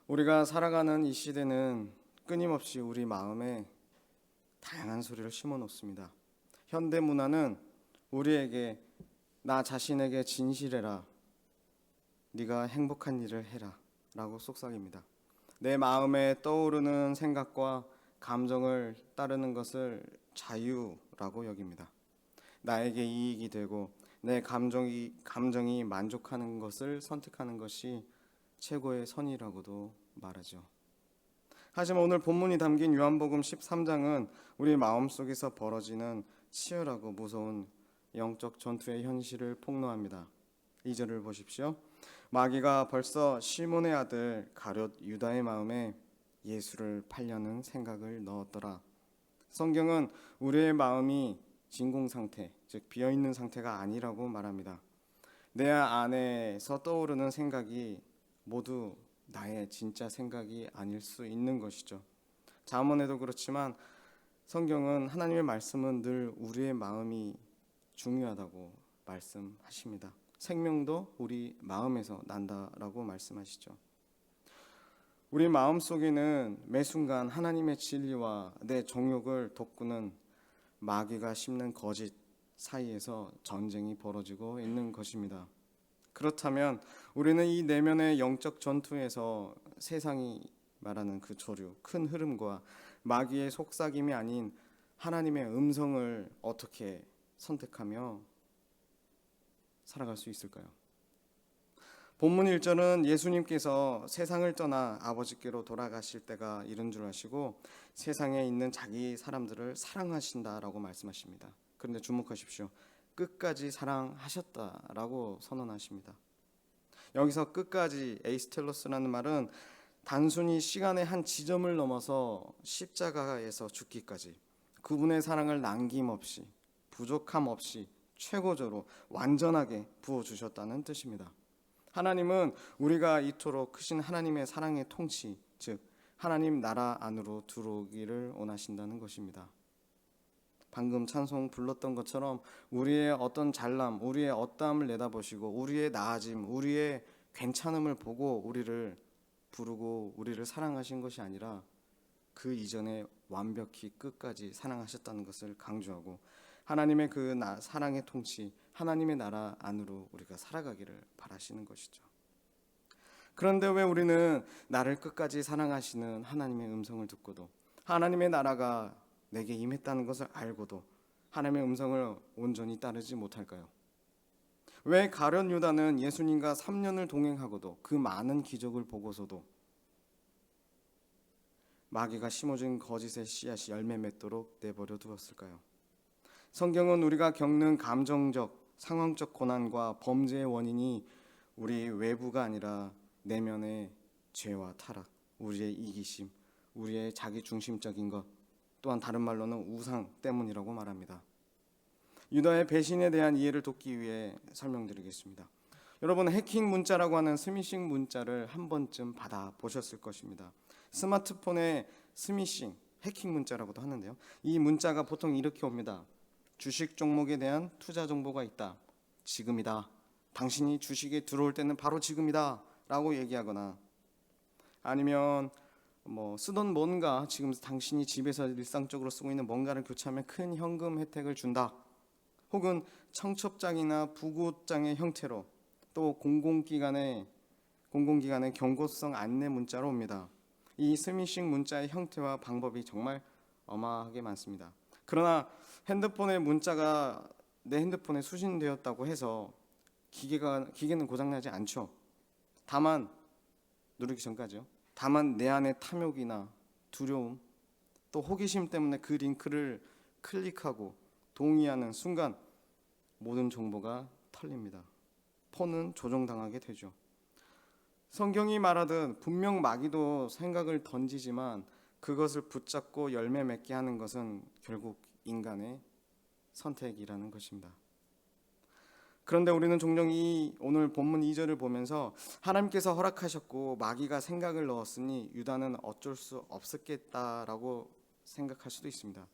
우리가 살아가는 이 시대는 끊임없이 우리 마음에 다양한 소리를 심어 놓습니다. 현대 문화는 우리에게 나 자신에게 진실해라, 네가 행복한 일을 해라 라고 속삭입니다. 내 마음에 떠오르는 생각과 감정을 따르는 것을 자유라고 여깁니다. 나에게 이익이 되고 내 감정이 만족하는 것을 선택하는 것이 최고의 선이라고도 말하죠. 하지만 오늘 본문이 담긴 요한복음 13장은 우리 마음속에서 벌어지는 치열하고 무서운 영적 전투의 현실을 폭로합니다. 2절을 보십시오. 마귀가 벌써 시몬의 아들 가룟 유다의 마음에 예수를 팔려는 생각을 넣었더라. 성경은 우리의 마음이 진공 상태, 즉 비어있는 상태가 아니라고 말합니다. 내 안에서 떠오르는 생각이 모두 나의 진짜 생각이 아닐 수 있는 것이죠. 잠언에도 그렇지만 성경은 하나님의 말씀은 늘 우리의 마음이 중요하다고 말씀하십니다. 생명도 우리 마음에서 난다라고 말씀하시죠. 우리 마음 속에는 매 순간 하나님의 진리와 내 정욕을 돋구는 마귀가 심는 거짓 사이에서 전쟁이 벌어지고 있는 것입니다. 그렇다면 우리는 이 내면의 영적 전투에서 세상이 말하는 그 조류, 큰 흐름과 마귀의 속삭임이 아닌 하나님의 음성을 어떻게 선택하며 살아갈 수 있을까요? 본문 1절은 예수님께서 세상을 떠나 아버지께로 돌아가실 때가 이른 줄 아시고 세상에 있는 자기 사람들을 사랑하신다라고 말씀하십니다. 그런데 주목하십시오. 끝까지 사랑하셨다라고 선언하십니다. 여기서 끝까지 에이스텔로스라는 말은 단순히 시간의 한 지점을 넘어서 십자가에서 죽기까지 그분의 사랑을 남김없이 부족함 없이 최고조로 완전하게 부어주셨다는 뜻입니다. 하나님은 우리가 이토록 크신 하나님의 사랑의 통치, 즉 하나님 나라 안으로 들어오기를 원하신다는 것입니다. 방금 찬송 불렀던 것처럼 우리의 어떤 잘남, 우리의 어떠함을 내다보시고 우리의 나아짐, 우리의 괜찮음을 보고 우리를 부르고 우리를 사랑하신 것이 아니라 그 이전에 완벽히 끝까지 사랑하셨다는 것을 강조하고 하나님의 그 사랑의 통치, 하나님의 나라 안으로 우리가 살아가기를 바라시는 것이죠. 그런데 왜 우리는 나를 끝까지 사랑하시는 하나님의 음성을 듣고도 하나님의 나라가 내게 임했다는 것을 알고도 하나님의 음성을 온전히 따르지 못할까요? 왜 가룟 유다는 예수님과 3년을 동행하고도 그 많은 기적을 보고서도 마귀가 심어준 거짓의 씨앗이 열매 맺도록 내버려 두었을까요? 성경은 우리가 겪는 감정적, 상황적 고난과 범죄의 원인이 우리 외부가 아니라 내면의 죄와 타락, 우리의 이기심, 우리의 자기중심적인 것, 또한 다른 말로는 우상 때문이라고 말합니다. 유다의 배신에 대한 이해를 돕기 위해 설명드리겠습니다. 여러분, 해킹 문자라고 하는 스미싱 문자를 한 번쯤 받아보셨을 것입니다. 스마트폰에 스미싱, 해킹 문자라고도 하는데요. 이 문자가 보통 이렇게 옵니다. 주식 종목에 대한 투자 정보가 있다. 지금이다. 당신이 주식에 들어올 때는 바로 지금이다 라고 얘기하거나 아니면 쓰던 뭔가 지금 당신이 집에서 일상적으로 쓰고 있는 뭔가를 교체하면 큰 현금 혜택을 준다. 혹은 청첩장이나 부고장의 형태로 또 공공기관의 경고성 안내 문자로 옵니다. 이 스미싱 문자의 형태와 방법이 정말 어마하게 많습니다. 그러나 핸드폰의 문자가 내 핸드폰에 수신되었다고 해서 기계는 고장나지 않죠. 다만 누르기 전까지요. 다만 내 안에 탐욕이나 두려움 또 호기심 때문에 그 링크를 클릭하고 동의하는 순간 모든 정보가 털립니다. 폰은 조종당하게 되죠. 성경이 말하듯 분명 마귀도 생각을 던지지만 그것을 붙잡고 열매 맺게 하는 것은 결국 인간의 선택이라는 것입니다. 그런데 우리는 종종 이 오늘 본문 2절을 보면서 하나님께서 허락하셨고 마귀가 생각을 넣었으니 유다는 어쩔 수 없었겠다라고 생각할 수도 있습니다.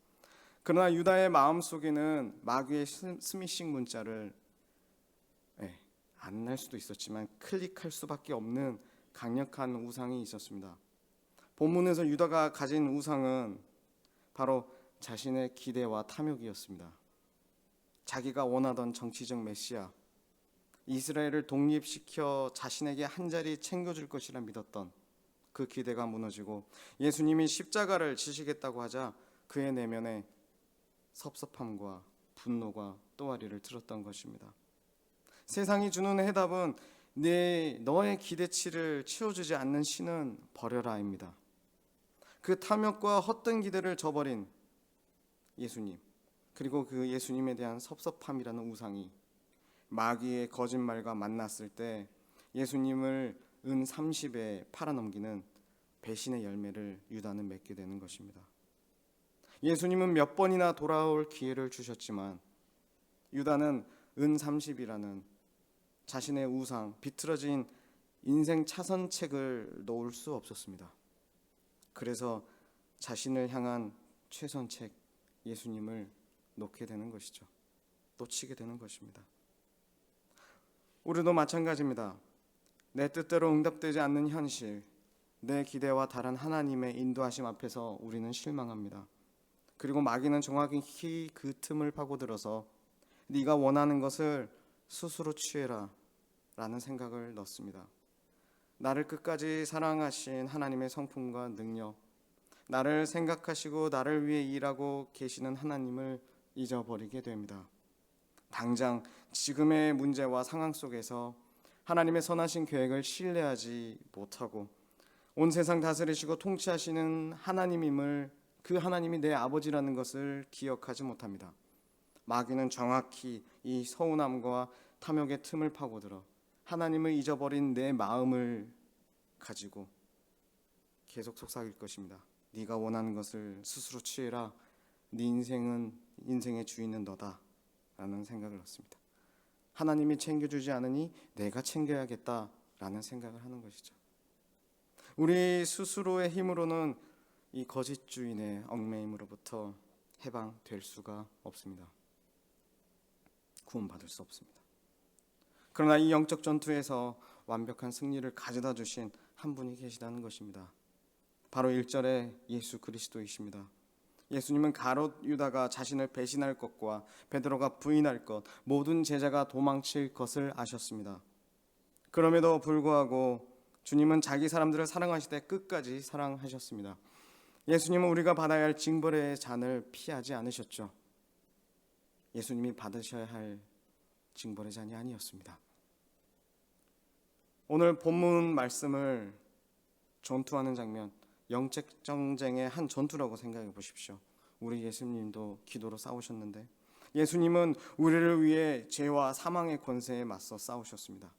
그러나 유다의 마음속에는 마귀의 스미싱 문자를 안 날 수도 있었지만 클릭할 수밖에 없는 강력한 우상이 있었습니다. 본문에서 유다가 가진 우상은 바로 자신의 기대와 탐욕이었습니다. 자기가 원하던 정치적 메시아, 이스라엘을 독립시켜 자신에게 한 자리 챙겨줄 것이라 믿었던 그 기대가 무너지고 예수님이 십자가를 지시겠다고 하자 그의 내면에 섭섭함과 분노가 또아리를 들었던 것입니다. 세상이 주는 해답은 너의 기대치를 채워주지 않는 신은 버려라입니다. 그 탐욕과 헛된 기대를 저버린 예수님, 그리고 그 예수님에 대한 섭섭함이라는 우상이 마귀의 거짓말과 만났을 때 예수님을 은 30에 팔아넘기는 배신의 열매를 유다는 맺게 되는 것입니다. 예수님은 몇 번이나 돌아올 기회를 주셨지만 유다는 은 30이라는 자신의 우상, 비틀어진 인생 차선책을 놓을 수 없었습니다. 그래서 자신을 향한 최선책 예수님을 놓게 되는 것이죠. 놓치게 되는 것입니다. 우리도 마찬가지입니다. 내 뜻대로 응답되지 않는 현실, 내 기대와 다른 하나님의 인도하심 앞에서 우리는 실망합니다. 그리고 마귀는 정확히 그 틈을 파고들어서 네가 원하는 것을 스스로 취해라 라는 생각을 넣습니다. 나를 끝까지 사랑하신 하나님의 성품과 능력, 나를 생각하시고 나를 위해 일하고 계시는 하나님을 잊어버리게 됩니다. 당장 지금의 문제와 상황 속에서 하나님의 선하신 계획을 신뢰하지 못하고 온 세상 다스리시고 통치하시는 하나님임을, 그 하나님이 내 아버지라는 것을 기억하지 못합니다. 마귀는 정확히 이 서운함과 탐욕의 틈을 파고들어 하나님을 잊어버린 내 마음을 가지고 계속 속삭일 것입니다. 네가 원하는 것을 스스로 취해라. 네 인생의 주인은 너다 라는 생각을 넣습니다. 하나님이 챙겨주지 않으니 내가 챙겨야겠다라는 생각을 하는 것이죠. 우리 스스로의 힘으로는 이 거짓 주인의 얽매임으로부터 해방될 수가 없습니다. 구원받을 수 없습니다. 그러나 이 영적 전투에서 완벽한 승리를 가져다 주신 한 분이 계시다는 것입니다. 바로 1절에 예수 그리스도이십니다. 예수님은 가롯 유다가 자신을 배신할 것과 베드로가 부인할 것, 모든 제자가 도망칠 것을 아셨습니다. 그럼에도 불구하고 주님은 자기 사람들을 사랑하실 때 끝까지 사랑하셨습니다. 예수님은 우리가 받아야 할 징벌의 잔을 피하지 않으셨죠. 예수님이 받으셔야 할 징벌의 잔이 아니었습니다. 오늘 본문 말씀을 전투하는 장면, 영적 전쟁의 한 전투라고 생각해 보십시오. 우리 예수님도 기도로 싸우셨는데 예수님은 우리를 위해 죄와 사망의 권세에 맞서 싸우셨습니다.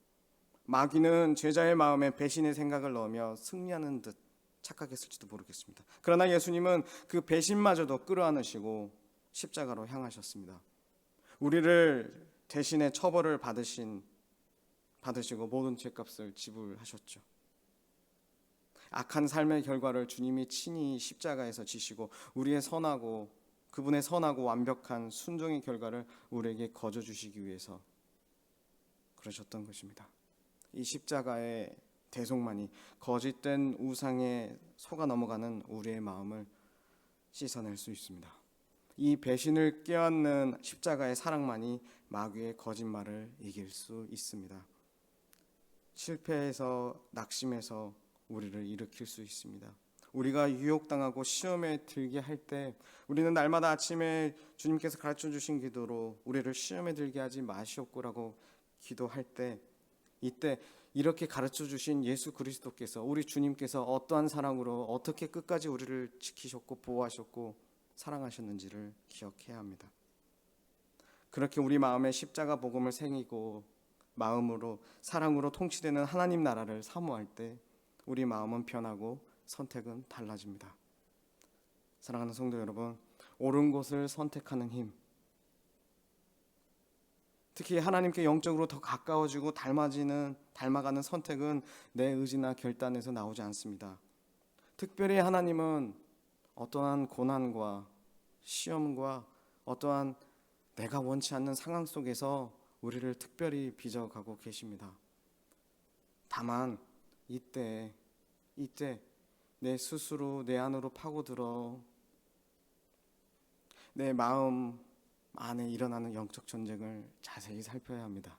마귀는 제자의 마음에 배신의 생각을 넣으며 승리하는 듯 착각했을지도 모르겠습니다. 그러나 예수님은 그 배신마저도 끌어안으시고 십자가로 향하셨습니다. 우리를 대신에 처벌을 받으시고 모든 죄값을 지불하셨죠. 악한 삶의 결과를 주님이 친히 십자가에서 지시고 우리의 선하고 그분의 선하고 완벽한 순종의 결과를 우리에게 거저 주시기 위해서 그러셨던 것입니다. 이 십자가의 대속만이 거짓된 우상에 속아 넘어가는 우리의 마음을 씻어낼 수 있습니다. 이 배신을 껴안는 십자가의 사랑만이 마귀의 거짓말을 이길 수 있습니다. 실패해서 낙심해서 우리를 일으킬 수 있습니다. 우리가 유혹당하고 시험에 들게 할 때 우리는 날마다 아침에 주님께서 가르쳐 주신 기도로 우리를 시험에 들게 하지 마시옵고라고 기도할 때, 이때 이렇게 가르쳐 주신 예수 그리스도께서, 우리 주님께서 어떠한 사랑으로 어떻게 끝까지 우리를 지키셨고 보호하셨고 사랑하셨는지를 기억해야 합니다. 그렇게 우리 마음에 십자가 복음을 새기고 마음으로 사랑으로 통치되는 하나님 나라를 사모할 때 우리 마음은 변하고 선택은 달라집니다. 사랑하는 성도 여러분, 옳은 곳을 선택하는 힘, 특히 하나님께 영적으로 더 가까워지고 닮아가는 선택은 내 의지나 결단에서 나오지 않습니다. 특별히 하나님은 어떠한 고난과 시험과 어떠한 내가 원치 않는 상황 속에서 우리를 특별히 빚어가고 계십니다. 다만 이때 내 스스로 내 안으로 파고들어 내 마음 안에 일어나는 영적 전쟁을 자세히 살펴야 합니다.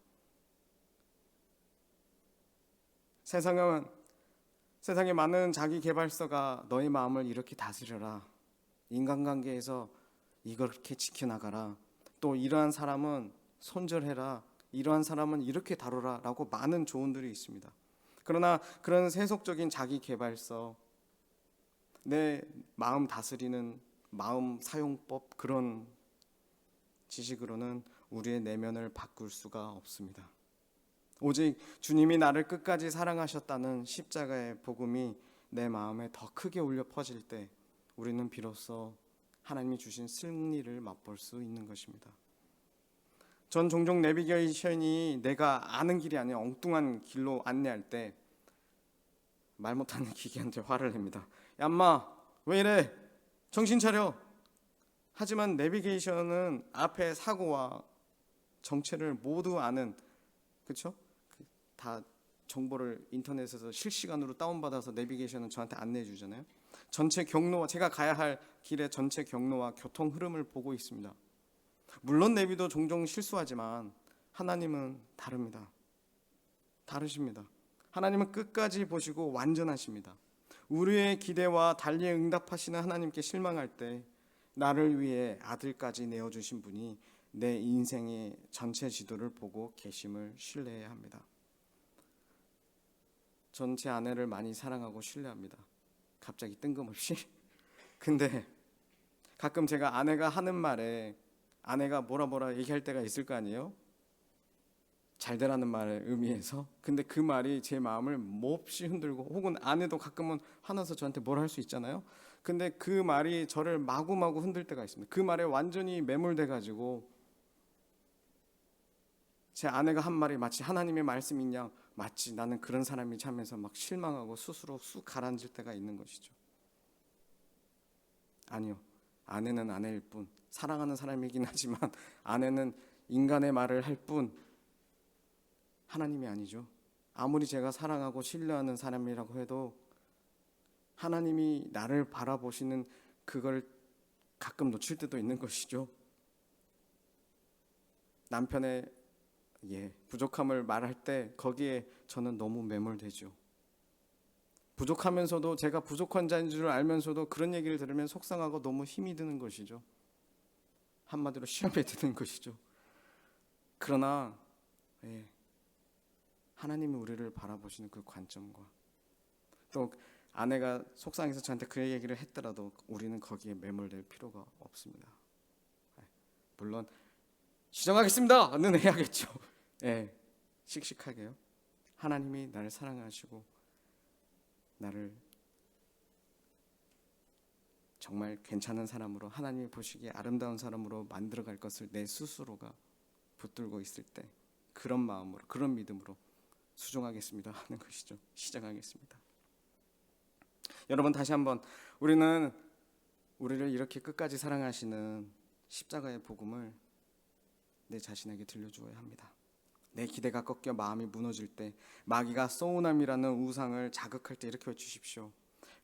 세상에 많은 자기 개발서가 너의 마음을 이렇게 다스려라, 인간관계에서 이렇게 지켜나가라, 또 이러한 사람은 손절해라, 이러한 사람은 이렇게 다루라 라고 많은 조언들이 있습니다. 그러나 그런 세속적인 자기 개발서, 내 마음 다스리는 마음 사용법, 그런 지식으로는 우리의 내면을 바꿀 수가 없습니다. 오직 주님이 나를 끝까지 사랑하셨다는 십자가의 복음이 내 마음에 더 크게 울려 퍼질 때 우리는 비로소 하나님이 주신 승리를 맛볼 수 있는 것입니다. 전 종종 내비게이션이 내가 아는 길이 아니라 엉뚱한 길로 안내할 때 말 못하는 기계한테 화를 냅니다. 야, 엄마 왜 이래? 정신 차려. 하지만 내비게이션은 앞에 사고와 정체를 모두 아는, 그렇죠? 다 정보를 인터넷에서 실시간으로 다운받아서 내비게이션은 저한테 안내해 주잖아요. 전체 경로와, 제가 가야 할 길의 전체 경로와 교통 흐름을 보고 있습니다. 물론 내비도 종종 실수하지만 하나님은 다르십니다. 하나님은 끝까지 보시고 완전하십니다. 우리의 기대와 달리 응답하시는 하나님께 실망할 때 나를 위해 아들까지 내어주신 분이 내 인생의 전체 지도를 보고 계심을 신뢰해야 합니다. 전 제 아내를 많이 사랑하고 신뢰합니다. 갑자기 뜬금없이. 근데 가끔 제가 아내가 하는 말에 아내가 뭐라 얘기할 때가 있을 거 아니에요? 잘 되라는 말을 의미해서. 근데 그 말이 제 마음을 몹시 흔들고, 혹은 아내도 가끔은 화나서 저한테 뭘 할 수 있잖아요. 근데 그 말이 저를 마구마구 흔들 때가 있습니다. 그 말에 완전히 매몰돼 가지고 제 아내가 한 말이 마치 하나님의 말씀인 양, 마치 나는 그런 사람이 하면서 막 실망하고 스스로 쑥 가라앉을 때가 있는 것이죠. 아니요, 아내는 아내일 뿐, 사랑하는 사람이긴 하지만 아내는 인간의 말을 할 뿐 하나님이 아니죠. 아무리 제가 사랑하고 신뢰하는 사람이라고 해도 하나님이 나를 바라보시는 그걸 가끔 놓칠 때도 있는 것이죠. 남편의 부족함을 말할 때 거기에 저는 너무 매몰되죠. 부족하면서도, 제가 부족한 자인 줄 알면서도 그런 얘기를 들으면 속상하고 너무 힘이 드는 것이죠. 한마디로 시험에 드는 것이죠. 그러나 하나님이 우리를 바라보시는 그 관점과, 또 아내가 속상해서 저한테 그 얘기를 했더라도 우리는 거기에 매몰될 필요가 없습니다. 물론 시정하겠습니다는 해야겠죠. 씩씩하게요. 하나님이 나를 사랑하시고 나를 정말 괜찮은 사람으로, 하나님이 보시기에 아름다운 사람으로 만들어갈 것을 내 스스로가 붙들고 있을 때 그런 마음으로, 그런 믿음으로 수종하겠습니다 하는 것이죠. 시작하겠습니다. 여러분, 다시 한번 우리는 우리를 이렇게 끝까지 사랑하시는 십자가의 복음을 내 자신에게 들려주어야 합니다. 내 기대가 꺾여 마음이 무너질 때, 마귀가 소우남이라는 우상을 자극할 때 이렇게 외치십시오.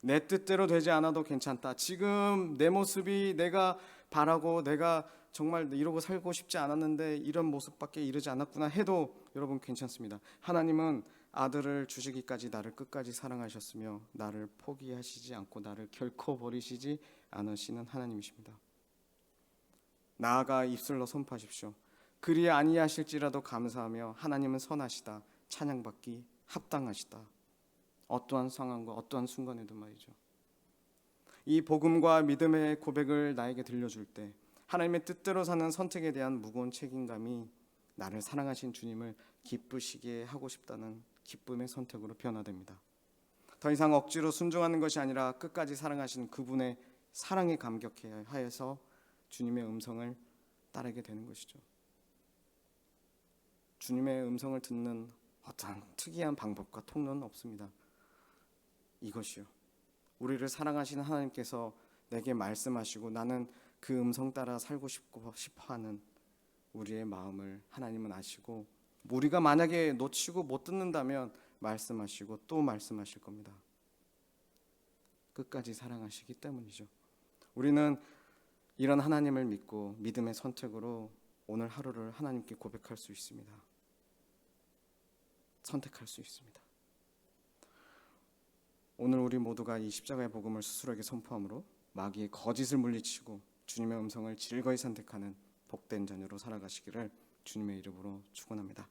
내 뜻대로 되지 않아도 괜찮다. 지금 내 모습이 내가 바라고 내가 정말 이러고 살고 싶지 않았는데 이런 모습밖에 이르지 않았구나 해도 여러분 괜찮습니다. 하나님은 아들을 주시기까지 나를 끝까지 사랑하셨으며 나를 포기하시지 않고 나를 결코 버리시지 않으시는 하나님이십니다. 나아가 입술로 선포하십시오. 그리 아니하실지라도 감사하며 하나님은 선하시다, 찬양받기 합당하시다. 어떠한 상황과 어떠한 순간에도 말이죠. 이 복음과 믿음의 고백을 나에게 들려줄 때 하나님의 뜻대로 사는 선택에 대한 무거운 책임감이 나를 사랑하신 주님을 기쁘시게 하고 싶다는 기쁨의 선택으로 변화됩니다. 더 이상 억지로 순종하는 것이 아니라 끝까지 사랑하신 그분의 사랑에 감격하여서 주님의 음성을 따르게 되는 것이죠. 주님의 음성을 듣는 어떠한 특이한 방법과 통로는 없습니다. 이것이요, 우리를 사랑하시는 하나님께서 내게 말씀하시고 나는 그 음성 따라 살고 싶어하는 우리의 마음을 하나님은 아시고, 우리가 만약에 놓치고 못 듣는다면 말씀하시고 또 말씀하실 겁니다. 끝까지 사랑하시기 때문이죠. 우리는 이런 하나님을 믿고 믿음의 선택으로 오늘 하루를 하나님께 고백할 수 있습니다. 선택할 수 있습니다. 오늘 우리 모두가 이 십자가의 복음을 스스로에게 선포함으로 마귀의 거짓을 물리치고 주님의 음성을 즐거이 선택하는 복된 자녀로 살아가시기를 주님의 이름으로 축원합니다.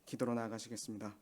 기도로 나아가시겠습니다.